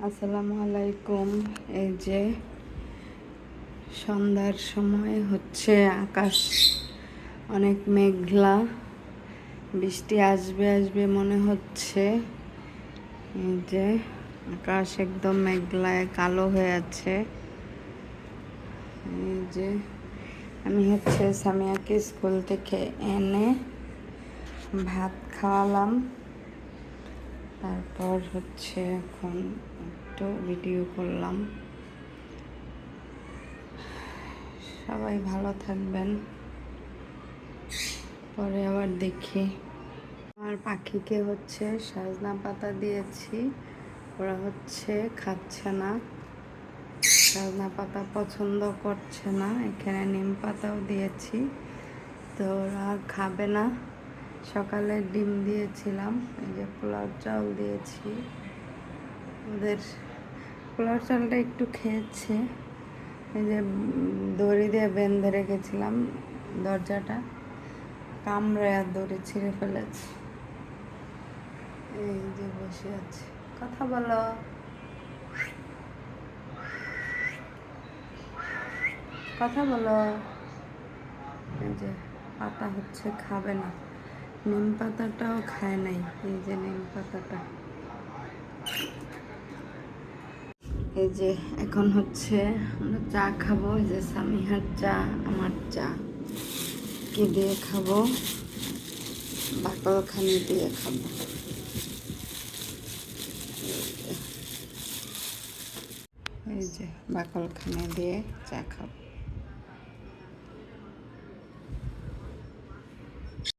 আসসালামু আলাইকুম। এই যে সন্ধ্যার সময় হচ্ছে, আকাশ অনেক মেঘলা, বৃষ্টি আসবে আসবে মনে হচ্ছে। এই যে আকাশ একদম মেঘলায় কালো হয়ে আছে। এই যে আমি হচ্ছে সামিয়াকে স্কুল থেকে এনে ভাত খাওয়ালাম, তারপর হচ্ছে এখন একটু ভিডিও করলাম। সবাই ভালো থাকবেন, পরে আবার দেখি। আমার পাখিকে হচ্ছে সজনা পাতা দিয়েছি, ওরা হচ্ছে খাচ্ছে না, সজনা পাতা পছন্দ করছে না। এখানে নিম পাতাও দিয়েছি, তো ওরা খাবে না। সকালে ডিম দিয়েছিলাম, এই যে পোলাও চাল দিয়েছি, ওদের পোলাও চালটা একটু খেয়েছে। এই যে দড়ি দিয়ে বেঁধে রেখেছিলাম দরজাটা, কামড়ে দড়ি ছিঁড়ে ফেলেছে। এই যে বসে আছে, কথা বলো, কথা বলো। এই যে পাতা হচ্ছে খাবে না, নিম পাতাটাও খায় নাই। এই যে নিম পাতাটা, এই যে এখন হচ্ছে আমরা চা খাবো। এই যে সামিহার চা, আমার চা। কি দিয়ে খাবো? বাকলখানি দিয়ে খাবো। এই যে বাকলখানি দিয়ে চা খাবো।